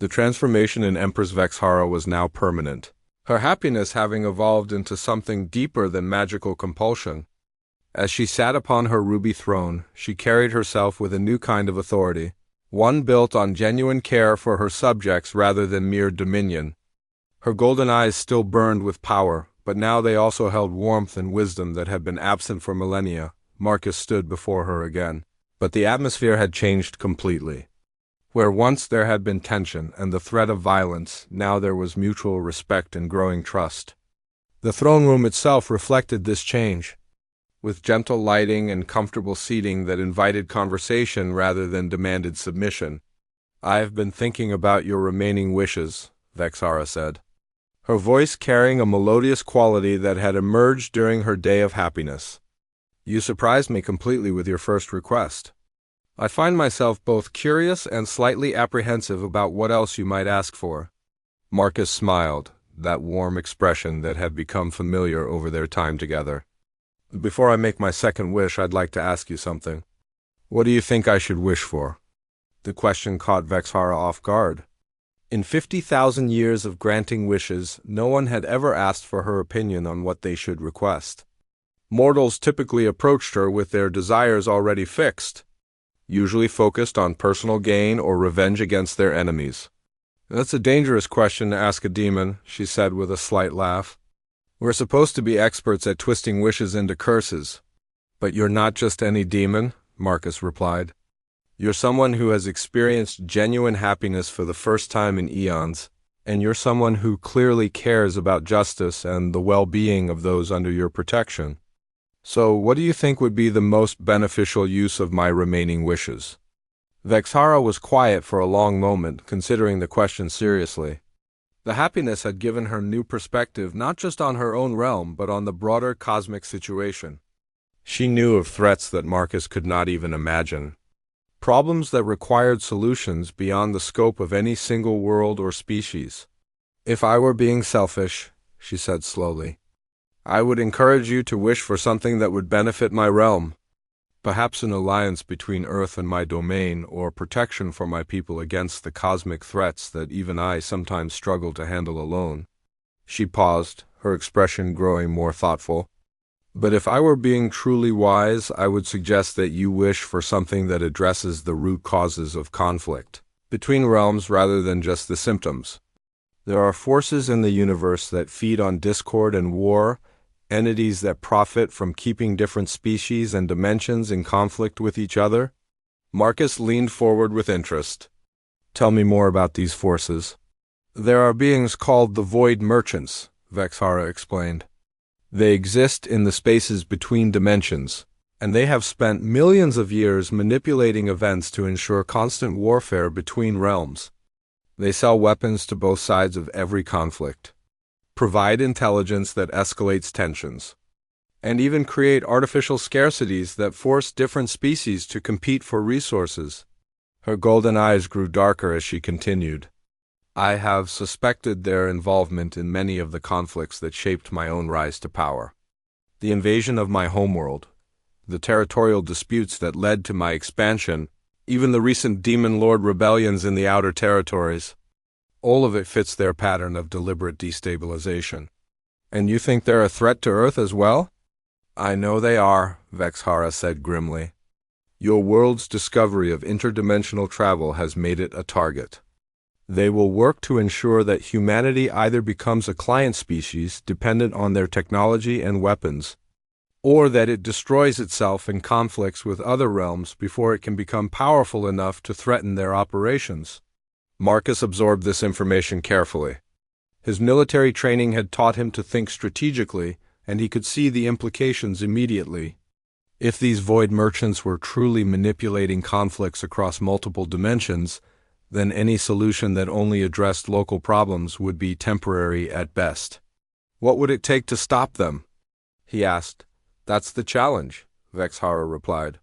The transformation in Empress Vexhara was now permanent, her happiness having evolved into something deeper than magical compulsion. As she sat upon her ruby throne, she carried herself with a new kind of authority, one built on genuine care for her subjects rather than mere dominion. Her golden eyes still burned with power, but now they also held warmth and wisdom that had been absent for millennia. Marcus stood before her again. But the atmosphere had changed completely. Where once there had been tension and the threat of violence, now there was mutual respect and growing trust. The throne room itself reflected this change, with gentle lighting and comfortable seating that invited conversation rather than demanded submission. "I have been thinking about your remaining wishes," Vexhara said, her voice carrying a melodious quality that had emerged during her day of happiness. "You surprised me completely with your first request. I find myself both curious and slightly apprehensive about what else you might ask for." Marcus smiled, that warm expression that had become familiar over their time together. "Before I make my second wish, I'd like to ask you something. What do you think I should wish for?" The question caught Vexhara off guard. In 50,000 years of granting wishes, no one had ever asked for her opinion on what they should request. Mortals typically approached her with their desires already fixed, usually focused on personal gain or revenge against their enemies. "That's a dangerous question to ask a demon," she said with a slight laugh. "We're supposed to be experts at twisting wishes into curses." "But you're not just any demon," Marcus replied. "You're someone who has experienced genuine happiness for the first time in eons, and you're someone who clearly cares about justice and the well-being of those under your protection. So, what do you think would be the most beneficial use of my remaining wishes?" Vexhara was quiet for a long moment, considering the question seriously. The happiness had given her new perspective not just on her own realm, but on the broader cosmic situation. She knew of threats that Marcus could not even imagine, problems that required solutions beyond the scope of any single world or species. "If I were being selfish," she said slowly, "I would encourage you to wish for something that would benefit my realm. Perhaps an alliance between Earth and my domain, or protection for my people against the cosmic threats that even I sometimes struggle to handle alone." She paused, her expression growing more thoughtful. "But if I were being truly wise, I would suggest that you wish for something that addresses the root causes of conflict between realms rather than just the symptoms. There are forces in the universe that feed on discord and war, entities that profit from keeping different species and dimensions in conflict with each other." Marcus leaned forward with interest. "Tell me more about these forces." "There are beings called the Void Merchants," Vexhara explained. "They exist in the spaces between dimensions, and they have spent millions of years manipulating events to ensure constant warfare between realms. They sell weapons to both sides of every conflict, provide intelligence that escalates tensions, and even create artificial scarcities that force different species to compete for resources." Her golden eyes grew darker as she continued. "I have suspected their involvement in many of the conflicts that shaped my own rise to power. The invasion of my homeworld, the territorial disputes that led to my expansion, even the recent Demon Lord rebellions in the Outer Territories. All of it fits their pattern of deliberate destabilization." "And you think they're a threat to Earth as well?" "I know they are," Vexhara said grimly. "Your world's discovery of interdimensional travel has made it a target. They will work to ensure that humanity either becomes a client species dependent on their technology and weapons, or that it destroys itself in conflicts with other realms before it can become powerful enough to threaten their operations." Marcus absorbed this information carefully. His military training had taught him to think strategically, and he could see the implications immediately. If these void merchants were truly manipulating conflicts across multiple dimensions, then any solution that only addressed local problems would be temporary at best. "What would it take to stop them?" he asked. "That's the challenge," Vexhara replied.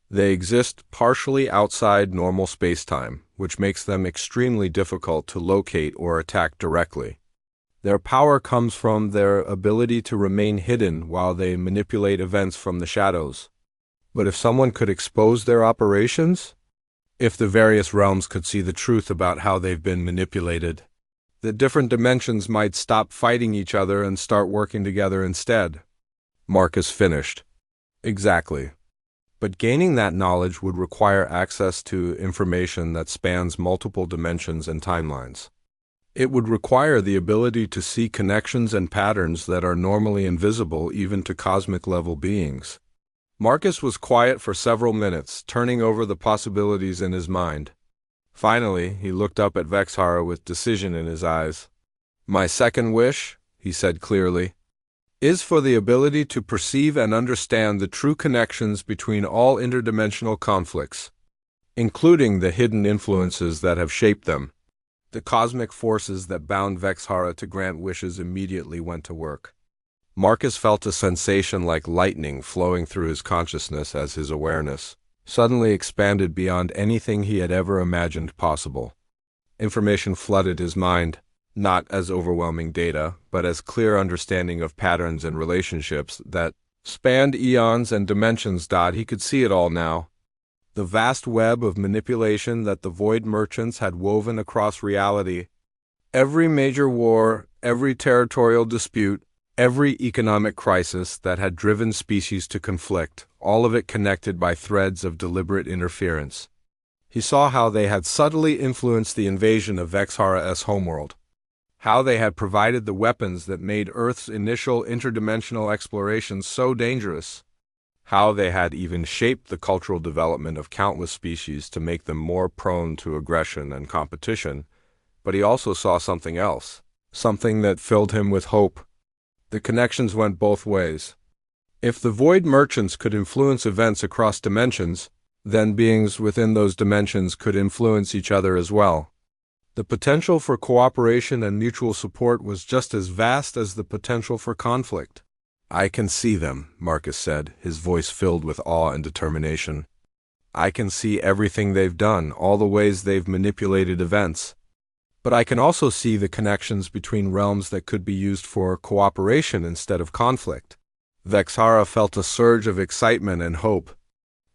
"They exist partially outside normal space-time, which makes them extremely difficult to locate or attack directly. Their power comes from their ability to remain hidden while they manipulate events from the shadows. But if someone could expose their operations, If the various realms could see the truth about how they've been manipulated, the different dimensions might stop fighting each other and start working together instead. Marcus finished. Exactly. But gaining that knowledge would require access to information that spans multiple dimensions and timelines. It would require the ability to see connections and patterns that are normally invisible even to cosmic-level beings. Marcus was quiet for several minutes, turning over the possibilities in his mind. Finally, he looked up at Vexhara with decision in his eyes. "My second wish," he said clearly, "is for the ability to perceive and understand the true connections between all interdimensional conflicts, including the hidden influences that have shaped them." The cosmic forces that bound Vexhara to grant wishes immediately went to work. Marcus felt a sensation like lightning flowing through his consciousness as his awareness suddenly expanded beyond anything he had ever imagined possible. Information flooded his mind, not as overwhelming data, but as clear understanding of patterns and relationships that spanned eons and dimensions. He could see it all now. The vast web of manipulation that the Void Merchants had woven across reality. Every major war, every territorial dispute, every economic crisis that had driven species to conflict, all of it connected by threads of deliberate interference. He saw how they had subtly influenced the invasion of Vexhara's homeworld, how they had provided the weapons that made Earth's initial interdimensional explorations so dangerous, how they had even shaped the cultural development of countless species to make them more prone to aggression and competition. But he also saw something else, something that filled him with hope. The connections went both ways. If the Void Merchants could influence events across dimensions, then beings within those dimensions could influence each other as well. The potential for cooperation and mutual support was just as vast as the potential for conflict. "I can see them," Marcus said, his voice filled with awe and determination. "I can see everything they've done, all the ways they've manipulated events. But I can also see the connections between realms that could be used for cooperation instead of conflict." Vexhara felt a surge of excitement and hope.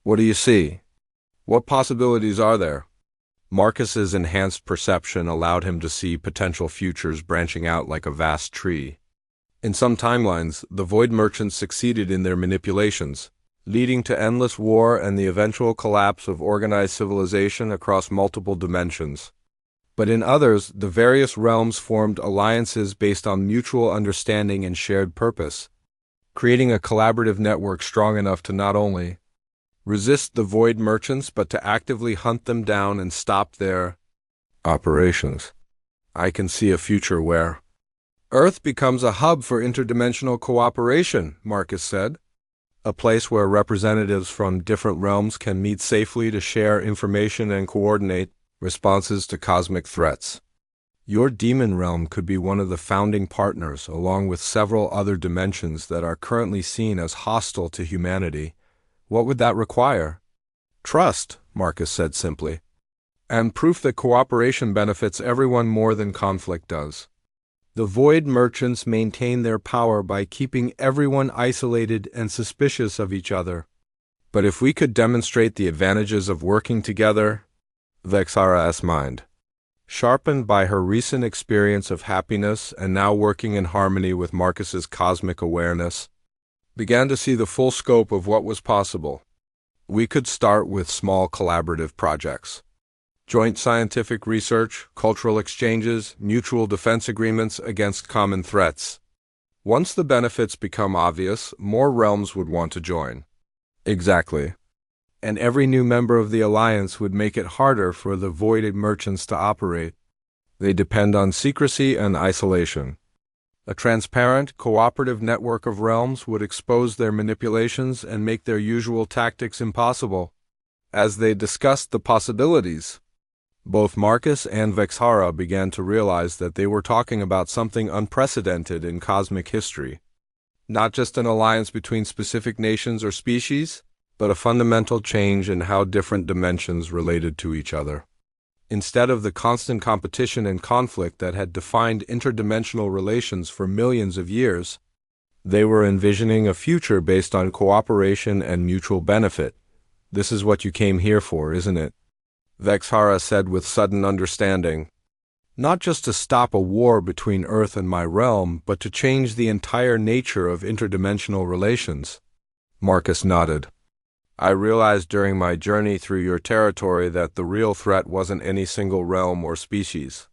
"What do you see? What possibilities are there?" Marcus's enhanced perception allowed him to see potential futures branching out like a vast tree. In some timelines, the Void Merchants succeeded in their manipulations, leading to endless war and the eventual collapse of organized civilization across multiple dimensions. But in others, the various realms formed alliances based on mutual understanding and shared purpose, creating a collaborative network strong enough to not only resist the Void Merchants but to actively hunt them down and stop their operations. "I can see a future where Earth becomes a hub for interdimensional cooperation," Marcus said. "A place where representatives from different realms can meet safely to share information and coordinate responses to cosmic threats. Your demon realm could be one of the founding partners, along with several other dimensions that are currently seen as hostile to humanity. What would that require?" "Trust," Marcus said simply, "and proof that cooperation benefits everyone more than conflict does. The Void Merchants maintain their power by keeping everyone isolated and suspicious of each other. But if we could demonstrate the advantages of working together," Vexhara's mind, sharpened by her recent experience of happiness and now working in harmony with Marcus's cosmic awareness, began to see the full scope of what was possible. "We could start with small collaborative projects. Joint scientific research, cultural exchanges, mutual defense agreements against common threats. Once the benefits become obvious, more realms would want to join." "Exactly. And every new member of the alliance would make it harder for the Void Merchants to operate. They depend on secrecy and isolation. A transparent, cooperative network of realms would expose their manipulations and make their usual tactics impossible." As they discussed the possibilities, both Marcus and Vexhara began to realize that they were talking about something unprecedented in cosmic history. Not just an alliance between specific nations or species, but a fundamental change in how different dimensions related to each other. Instead of the constant competition and conflict that had defined interdimensional relations for millions of years, they were envisioning a future based on cooperation and mutual benefit. "This is what you came here for, isn't it?" Vexhara said with sudden understanding. Not just to stop a war between Earth and my realm, but to change the entire nature of interdimensional relations. Marcus nodded. I realized during my journey through your territory that the real threat wasn't any single realm or species.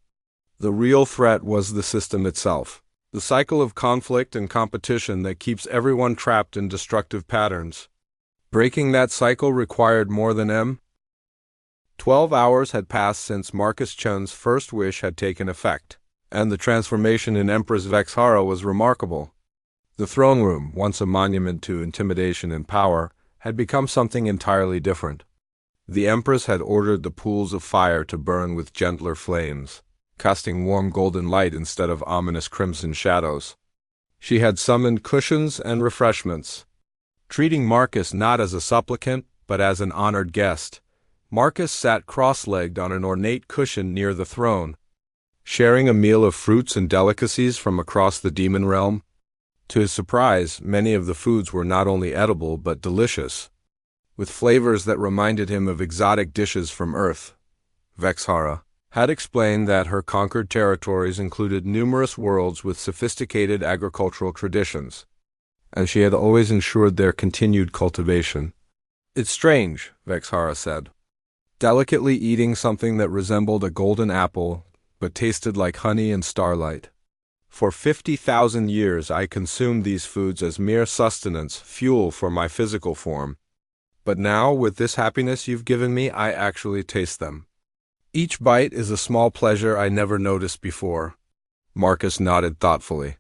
The real threat was the system itself. The cycle of conflict and competition that keeps everyone trapped in destructive patterns. Breaking that cycle required more than 12 hours had passed since Marcus Chun's first wish had taken effect, and the transformation in Empress Vexhara was remarkable. The throne room, once a monument to intimidation and power, had become something entirely different. The Empress had ordered the pools of fire to burn with gentler flames, casting warm golden light instead of ominous crimson shadows. She had summoned cushions and refreshments. Treating Marcus not as a supplicant, but as an honored guest, Marcus sat cross-legged on an ornate cushion near the throne, sharing a meal of fruits and delicacies from across the demon realm. To his surprise, many of the foods were not only edible but delicious, with flavors that reminded him of exotic dishes from Earth. Vexhara had explained that her conquered territories included numerous worlds with sophisticated agricultural traditions, and she had always ensured their continued cultivation. It's strange, Vexhara said. Delicately eating something that resembled a golden apple, but tasted like honey and starlight. For 50,000 years I consumed these foods as mere sustenance, fuel for my physical form. But now, with this happiness you've given me, I actually taste them. Each bite is a small pleasure I never noticed before. Marcus nodded thoughtfully.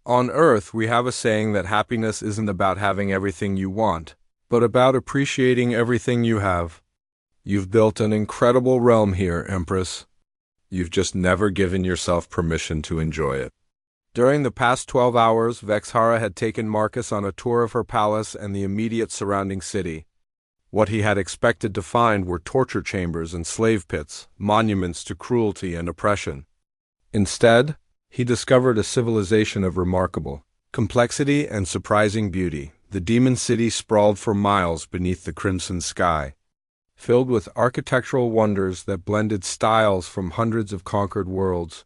On Earth, we have a saying that happiness isn't about having everything you want, but about appreciating everything you have. You've built an incredible realm here, Empress. You've just never given yourself permission to enjoy it. During the past 12 hours, Vexhara had taken Marcus on a tour of her palace and the immediate surrounding city. What he had expected to find were torture chambers and slave pits, monuments to cruelty and oppression. Instead, he discovered a civilization of remarkable complexity and surprising beauty. The demon city sprawled for miles beneath the crimson sky, filled with architectural wonders that blended styles from hundreds of conquered worlds.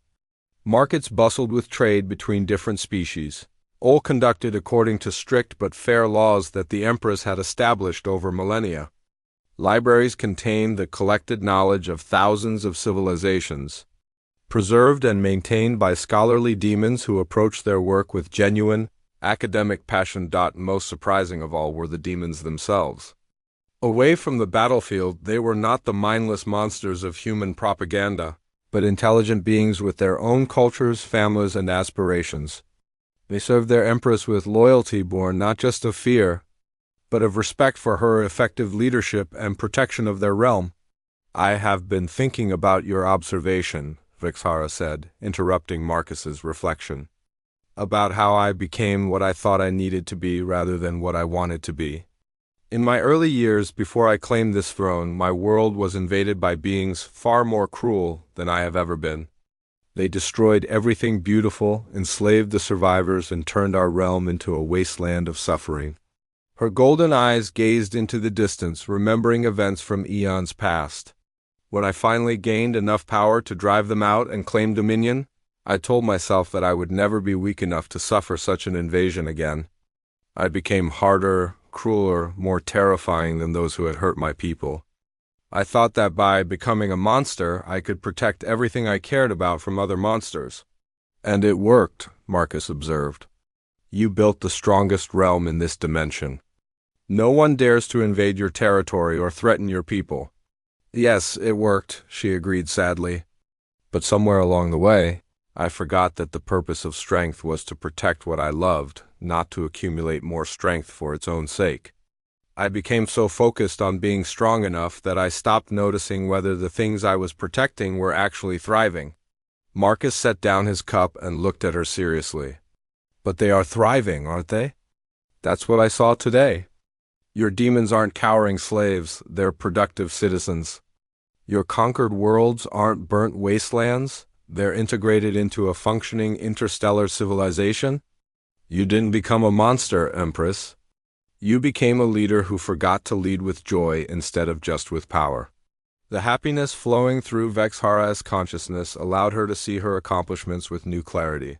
Markets bustled with trade between different species, all conducted according to strict but fair laws that the Empress had established over millennia. Libraries contained the collected knowledge of thousands of civilizations, preserved and maintained by scholarly demons who approached their work with genuine, academic passion. Most surprising of all were the demons themselves. Away from the battlefield, they were not the mindless monsters of human propaganda, but intelligent beings with their own cultures, families, and aspirations. They served their Empress with loyalty born not just of fear, but of respect for her effective leadership and protection of their realm. I have been thinking about your observation, Vexhara said, interrupting Marcus's reflection, about how I became what I thought I needed to be rather than what I wanted to be. In my early years, before I claimed this throne, my world was invaded by beings far more cruel than I have ever been. They destroyed everything beautiful, enslaved the survivors, and turned our realm into a wasteland of suffering. Her golden eyes gazed into the distance, remembering events from eons past. When I finally gained enough power to drive them out and claim dominion, I told myself that I would never be weak enough to suffer such an invasion again. I became harder, crueler, more terrifying than those who had hurt my people. I thought that by becoming a monster, I could protect everything I cared about from other monsters. And it worked, Marcus observed. You built the strongest realm in this dimension. No one dares to invade your territory or threaten your people. Yes, it worked, she agreed sadly. But somewhere along the way, I forgot that the purpose of strength was to protect what I loved, not to accumulate more strength for its own sake. I became so focused on being strong enough that I stopped noticing whether the things I was protecting were actually thriving. Marcus set down his cup and looked at her seriously. But they are thriving, aren't they? That's what I saw today. Your demons aren't cowering slaves, they're productive citizens. Your conquered worlds aren't burnt wastelands, they're integrated into a functioning interstellar civilization. You didn't become a monster, Empress. You became a leader who forgot to lead with joy instead of just with power. The happiness flowing through Vexhara's consciousness allowed her to see her accomplishments with new clarity.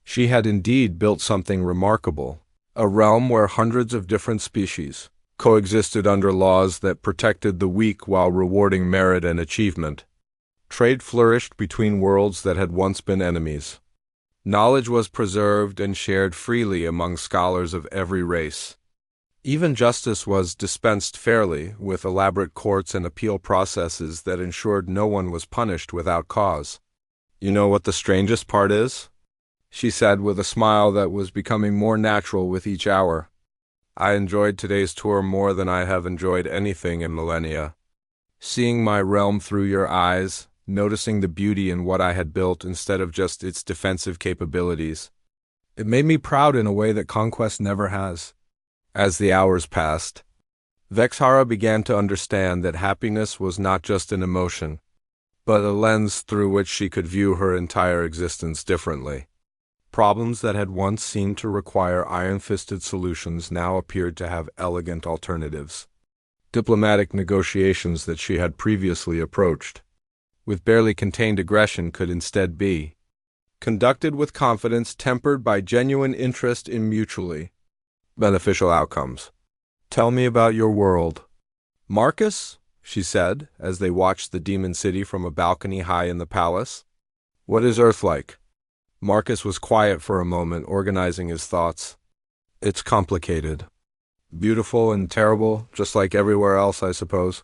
She had indeed built something remarkable, a realm where hundreds of different species coexisted under laws that protected the weak while rewarding merit and achievement. Trade flourished between worlds that had once been enemies. Knowledge was preserved and shared freely among scholars of every race. Even justice was dispensed fairly, with elaborate courts and appeal processes that ensured no one was punished without cause. "You know what the strangest part is?" she said with a smile that was becoming more natural with each hour. "I enjoyed today's tour more than I have enjoyed anything in millennia. Seeing my realm through your eyes, noticing the beauty in what I had built instead of just its defensive capabilities. It made me proud in a way that conquest never has." As the hours passed, Vexhara began to understand that happiness was not just an emotion, but a lens through which she could view her entire existence differently. Problems that had once seemed to require iron-fisted solutions now appeared to have elegant alternatives. Diplomatic negotiations that she had previously approached with barely contained aggression could instead be conducted with confidence tempered by genuine interest in mutually beneficial outcomes. "Tell me about your world, Marcus," she said, as they watched the demon city from a balcony high in the palace. "What is Earth like?" Marcus was quiet for a moment, organizing his thoughts. "It's complicated. Beautiful and terrible, just like everywhere else, I suppose.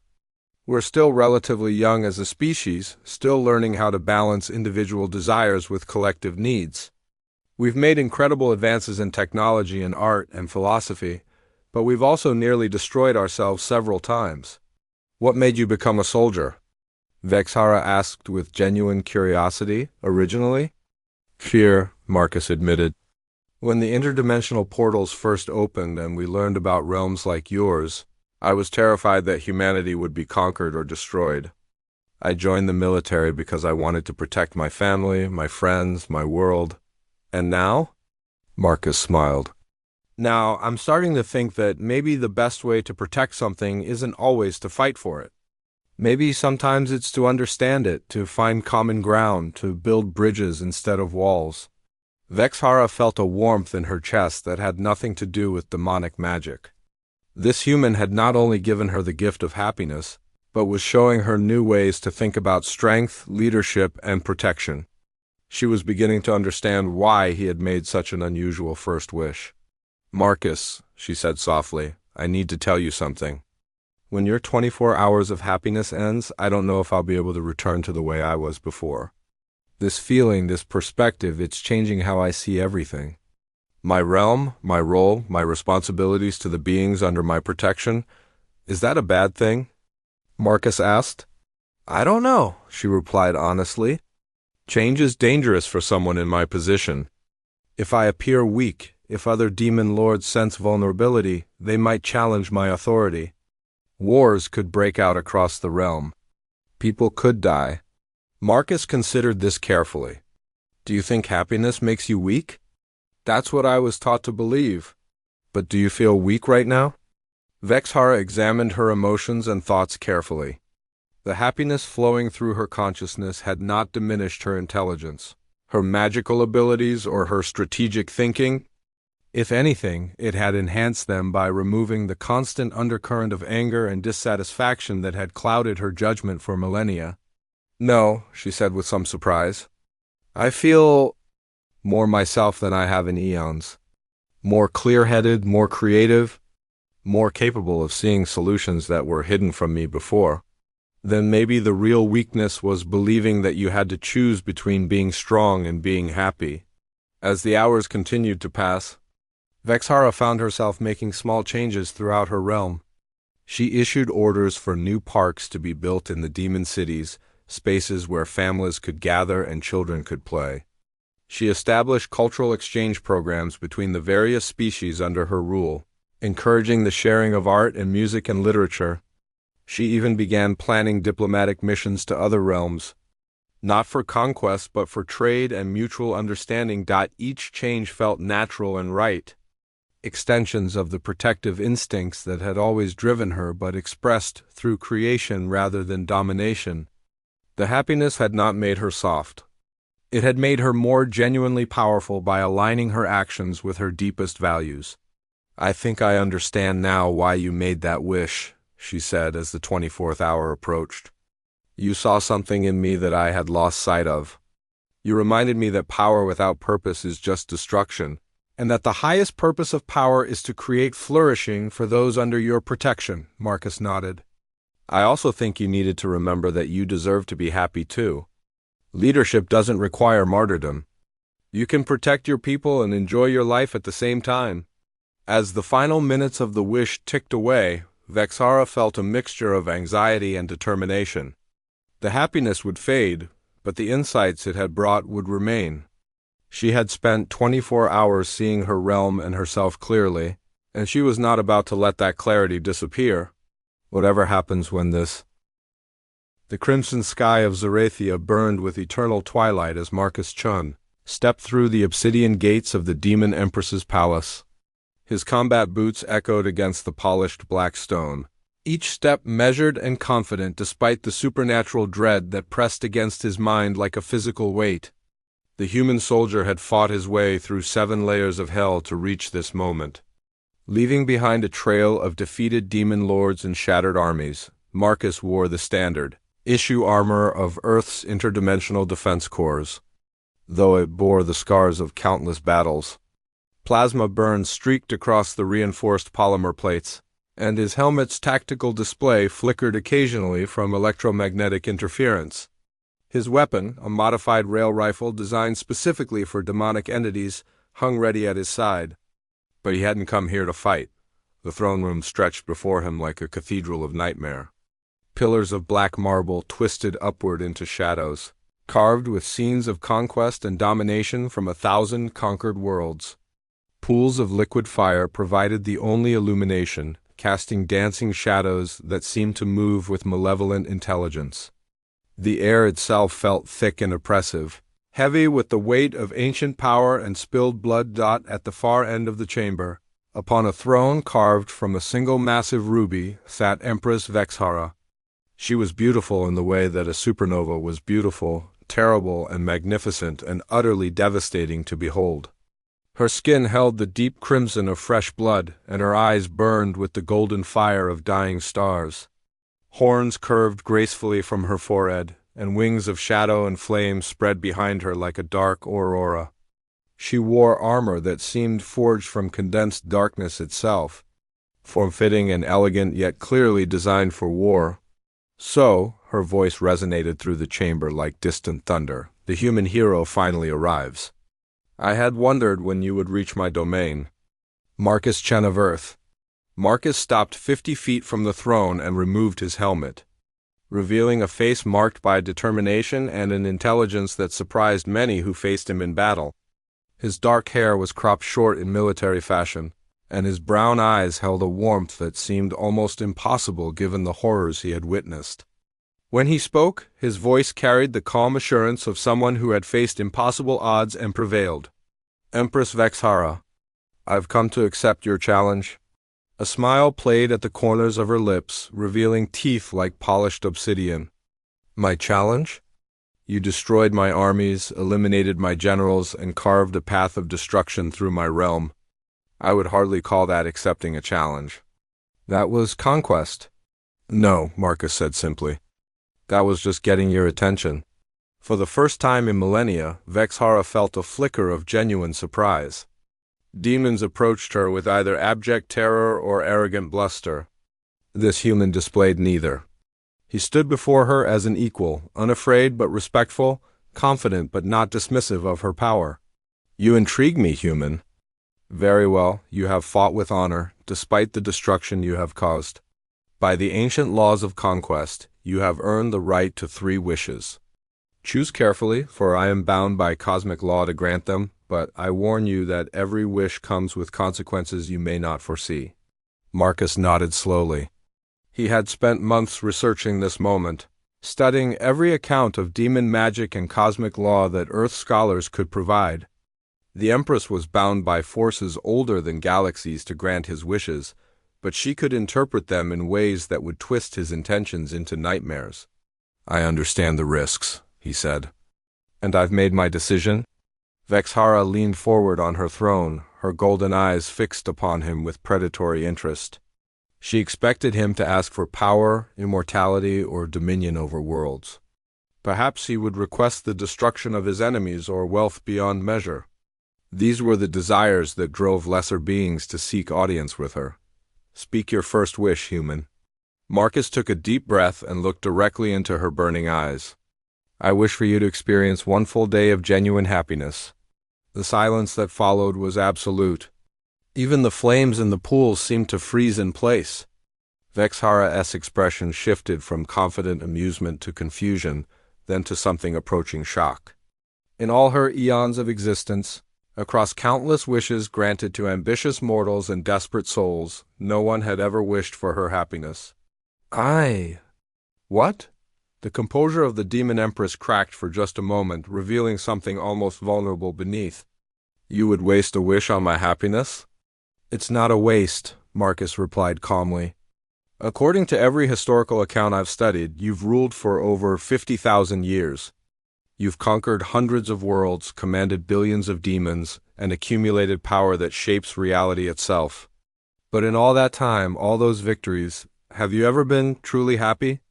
We're still relatively young as a species, still learning how to balance individual desires with collective needs. We've made incredible advances in technology and art and philosophy, but we've also nearly destroyed ourselves several times." "What made you become a soldier?" Vexhara asked with genuine curiosity, originally. "Fear," Marcus admitted. "When the interdimensional portals first opened and we learned about realms like yours, I was terrified that humanity would be conquered or destroyed. I joined the military because I wanted to protect my family, my friends, my world. And now?" Marcus smiled. "Now, I'm starting to think that maybe the best way to protect something isn't always to fight for it. Maybe sometimes it's to understand it, to find common ground, to build bridges instead of walls." Vexhara felt a warmth in her chest that had nothing to do with demonic magic. This human had not only given her the gift of happiness, but was showing her new ways to think about strength, leadership, and protection. She was beginning to understand why he had made such an unusual first wish. "Marcus," she said softly, "I need to tell you something. When your 24 hours of happiness ends, I don't know if I'll be able to return to the way I was before. This feeling, this perspective, it's changing how I see everything. My realm, my role, my responsibilities to the beings under my protection. Is that a bad thing?" Marcus asked. "I don't know," she replied honestly. "Change is dangerous for someone in my position. If I appear weak, if other demon lords sense vulnerability, they might challenge my authority. Wars could break out across the realm. People could die." Marcus considered this carefully. "Do you think happiness makes you weak?" "That's what I was taught to believe. But do you feel weak right now?" Vexhara examined her emotions and thoughts carefully. The happiness flowing through her consciousness had not diminished her intelligence, her magical abilities, or her strategic thinking. If anything, it had enhanced them by removing the constant undercurrent of anger and dissatisfaction that had clouded her judgment for millennia. "No," she said with some surprise. "I feel more myself than I have in eons. More clear-headed, more creative, more capable of seeing solutions that were hidden from me before. Then maybe the real weakness was believing that you had to choose between being strong and being happy." As the hours continued to pass, Vexhara found herself making small changes throughout her realm. She issued orders for new parks to be built in the demon cities, spaces where families could gather and children could play. She established cultural exchange programs between the various species under her rule, encouraging the sharing of art and music and literature. She even began planning diplomatic missions to other realms, not for conquest but for trade and mutual understanding. Each change felt natural and right. extensions of the protective instincts that had always driven her but expressed through creation rather than domination. The happiness had not made her soft. It had made her more genuinely powerful by aligning her actions with her deepest values. "I think I understand now why you made that wish," she said as the 24th hour approached. "You saw something in me that I had lost sight of. You reminded me that power without purpose is just destruction, and that the highest purpose of power is to create flourishing for those under your protection." Marcus nodded. "I also think you needed to remember that you deserve to be happy too. Leadership doesn't require martyrdom. You can protect your people and enjoy your life at the same time." As the final minutes of the wish ticked away, Vexhara felt a mixture of anxiety and determination. The happiness would fade, but the insights it had brought would remain. She had spent 24 hours seeing her realm and herself clearly, and she was not about to let that clarity disappear. Whatever happens when this... The crimson sky of Zarathia burned with eternal twilight as Marcus Chun stepped through the obsidian gates of the Demon Empress's palace. His combat boots echoed against the polished black stone, each step measured and confident despite the supernatural dread that pressed against his mind like a physical weight. The human soldier had fought his way through 7 layers of hell to reach this moment. Leaving behind a trail of defeated demon lords and shattered armies, Marcus wore the standard issue armor of Earth's interdimensional defense corps, though it bore the scars of countless battles. Plasma burns streaked across the reinforced polymer plates, and his helmet's tactical display flickered occasionally from electromagnetic interference. His weapon, a modified rail rifle designed specifically for demonic entities, hung ready at his side. But he hadn't come here to fight. The throne room stretched before him like a cathedral of nightmare. Pillars of black marble twisted upward into shadows, carved with scenes of conquest and domination from 1,000 conquered worlds. Pools of liquid fire provided the only illumination, casting dancing shadows that seemed to move with malevolent intelligence. The air itself felt thick and oppressive, heavy with the weight of ancient power and spilled blood. At the far end of the chamber, upon a throne carved from a single massive ruby, sat Empress Vexhara. She was beautiful in the way that a supernova was beautiful, terrible and magnificent and utterly devastating to behold. Her skin held the deep crimson of fresh blood, and her eyes burned with the golden fire of dying stars. Horns curved gracefully from her forehead, and wings of shadow and flame spread behind her like a dark aurora. She wore armor that seemed forged from condensed darkness itself, form-fitting and elegant yet clearly designed for war. "So," her voice resonated through the chamber like distant thunder, "the human hero finally arrives. I had wondered when you would reach my domain." Marcus Chen of Earth. Marcus stopped 50 feet from the throne and removed his helmet, revealing a face marked by determination and an intelligence that surprised many who faced him in battle. His dark hair was cropped short in military fashion, and his brown eyes held a warmth that seemed almost impossible given the horrors he had witnessed. When he spoke, his voice carried the calm assurance of someone who had faced impossible odds and prevailed. "Empress Vexhara, I've come to accept your challenge." A smile played at the corners of her lips, revealing teeth like polished obsidian. "My challenge? You destroyed my armies, eliminated my generals, and carved a path of destruction through my realm. I would hardly call that accepting a challenge. That was conquest." "No," Marcus said simply. "That was just getting your attention." For the first time in millennia, Vexhara felt a flicker of genuine surprise. Demons approached her with either abject terror or arrogant bluster. This human displayed neither. He stood before her as an equal, unafraid but respectful, confident but not dismissive of her power. "You intrigue me, human. Very well, you have fought with honor, despite the destruction you have caused. By the ancient laws of conquest, you have earned the right to 3 wishes. Choose carefully, for I am bound by cosmic law to grant them, but I warn you that every wish comes with consequences you may not foresee." Marcus nodded slowly. He had spent months researching this moment, studying every account of demon magic and cosmic law that Earth scholars could provide. The Empress was bound by forces older than galaxies to grant his wishes, but she could interpret them in ways that would twist his intentions into nightmares. "I understand the risks," he said. "And I've made my decision?" Vexhara leaned forward on her throne, her golden eyes fixed upon him with predatory interest. She expected him to ask for power, immortality, or dominion over worlds. Perhaps he would request the destruction of his enemies or wealth beyond measure. These were the desires that drove lesser beings to seek audience with her. "Speak your first wish, human." Marcus took a deep breath and looked directly into her burning eyes. "I wish for you to experience one full day of genuine happiness." The silence that followed was absolute. Even the flames in the pools seemed to freeze in place. Vexhara's expression shifted from confident amusement to confusion, then to something approaching shock. In all her eons of existence, across countless wishes granted to ambitious mortals and desperate souls, no one had ever wished for her happiness. What? The composure of the Demon Empress cracked for just a moment, revealing something almost vulnerable beneath. "You would waste a wish on my happiness?" "It's not a waste," Marcus replied calmly. "According to every historical account I've studied, you've ruled for over 50,000 years. You've conquered hundreds of worlds, commanded billions of demons, and accumulated power that shapes reality itself. But in all that time, all those victories, have you ever been truly happy?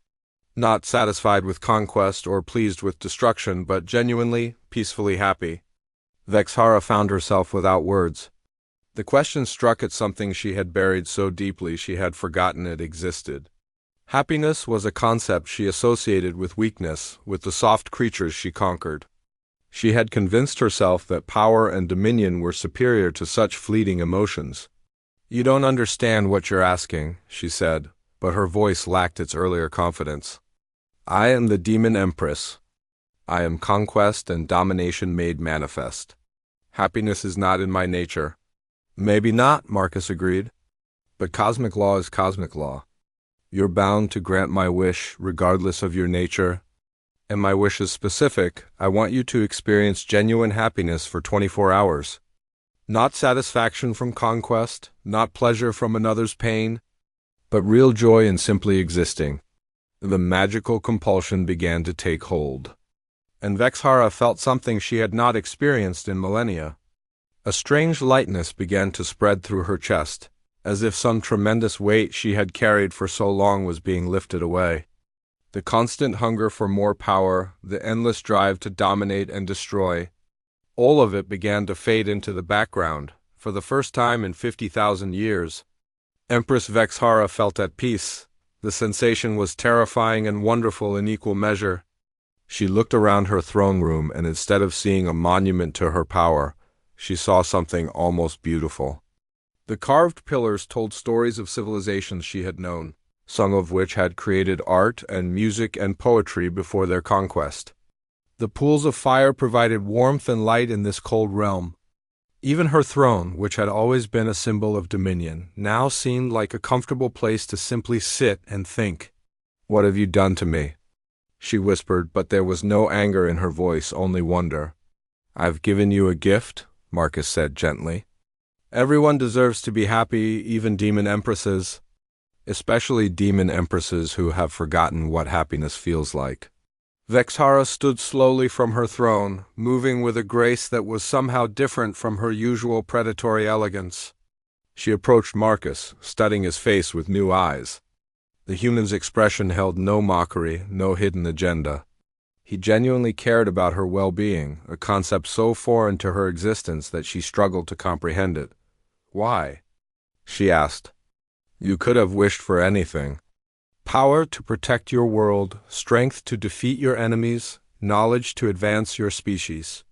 Not satisfied with conquest or pleased with destruction, but genuinely, peacefully happy?" Vexhara found herself without words. The question struck at something she had buried so deeply she had forgotten it existed. Happiness was a concept she associated with weakness, with the soft creatures she conquered. She had convinced herself that power and dominion were superior to such fleeting emotions. "You don't understand what you're asking," she said, but her voice lacked its earlier confidence. "I am the Demon Empress. I am conquest and domination made manifest. Happiness is not in my nature." "Maybe not," Marcus agreed. "But cosmic law is cosmic law. You're bound to grant my wish, regardless of your nature. And my wish is specific. I want you to experience genuine happiness for 24 hours. Not satisfaction from conquest, not pleasure from another's pain, but real joy in simply existing." The magical compulsion began to take hold. And Vexhara felt something she had not experienced in millennia. A strange lightness began to spread through her chest, as if some tremendous weight she had carried for so long was being lifted away. The constant hunger for more power, the endless drive to dominate and destroy, all of it began to fade into the background. For the first time in 50,000 years, Empress Vexhara felt at peace. The sensation was terrifying and wonderful in equal measure. She looked around her throne room, and instead of seeing a monument to her power, she saw something almost beautiful. The carved pillars told stories of civilizations she had known, some of which had created art and music and poetry before their conquest. The pools of fire provided warmth and light in this cold realm. Even her throne, which had always been a symbol of dominion, now seemed like a comfortable place to simply sit and think. "What have you done to me?" she whispered, but there was no anger in her voice, only wonder. "I've given you a gift," Marcus said gently. "Everyone deserves to be happy, even demon empresses, especially demon empresses who have forgotten what happiness feels like." Vexhara stood slowly from her throne, moving with a grace that was somehow different from her usual predatory elegance. She approached Marcus, studying his face with new eyes. The human's expression held no mockery, no hidden agenda. He genuinely cared about her well-being, a concept so foreign to her existence that she struggled to comprehend it. "Why?" she asked. "You could have wished for anything. Power to protect your world, strength to defeat your enemies, knowledge to advance your species.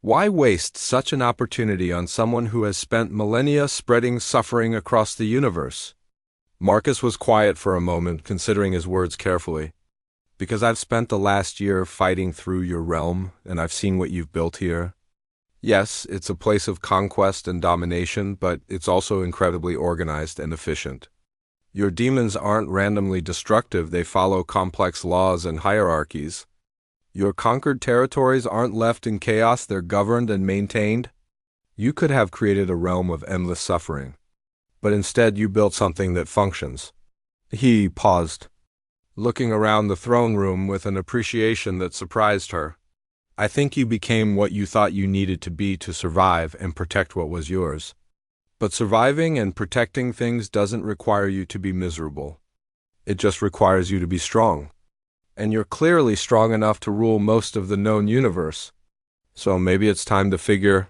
Why waste such an opportunity on someone who has spent millennia spreading suffering across the universe?" Marcus was quiet for a moment, considering his words carefully. "Because I've spent the last year fighting through your realm, and I've seen what you've built here. Yes, it's a place of conquest and domination, but it's also incredibly organized and efficient. Your demons aren't randomly destructive, they follow complex laws and hierarchies. Your conquered territories aren't left in chaos, they're governed and maintained. You could have created a realm of endless suffering, but instead you built something that functions. He paused, looking around the throne room with an appreciation that surprised her. I think you became what you thought you needed to be to survive and protect what was yours. But surviving and protecting things doesn't require you to be miserable. It just requires you to be strong. And you're clearly strong enough to rule most of the known universe. So maybe it's time to figure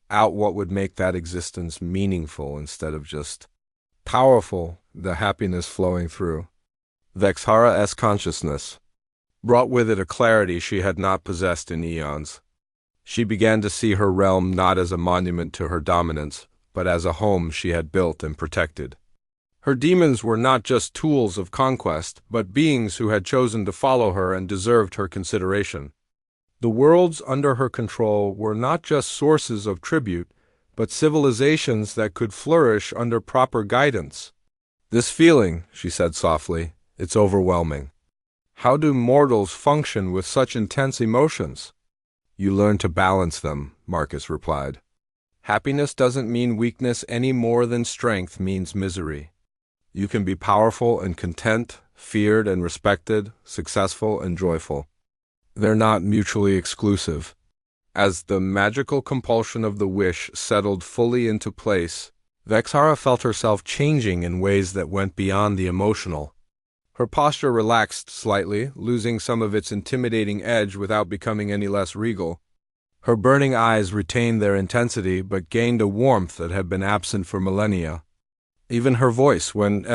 out what would make that existence meaningful instead of just powerful, the happiness flowing through. Vexhara's consciousness brought with it a clarity she had not possessed in eons. She began to see her realm not as a monument to her dominance, but as a home she had built and protected. Her demons were not just tools of conquest, but beings who had chosen to follow her and deserved her consideration. The worlds under her control were not just sources of tribute, but civilizations that could flourish under proper guidance. This feeling, she said softly, it's overwhelming. How do mortals function with such intense emotions? You learn to balance them, Marcus replied. Happiness doesn't mean weakness any more than strength means misery. You can be powerful and content, feared and respected, successful and joyful. They're not mutually exclusive. As the magical compulsion of the wish settled fully into place, Vexhara felt herself changing in ways that went beyond the emotional. Her posture relaxed slightly, losing some of its intimidating edge without becoming any less regal. Her burning eyes retained their intensity but gained a warmth that had been absent for millennia. Even her voice, when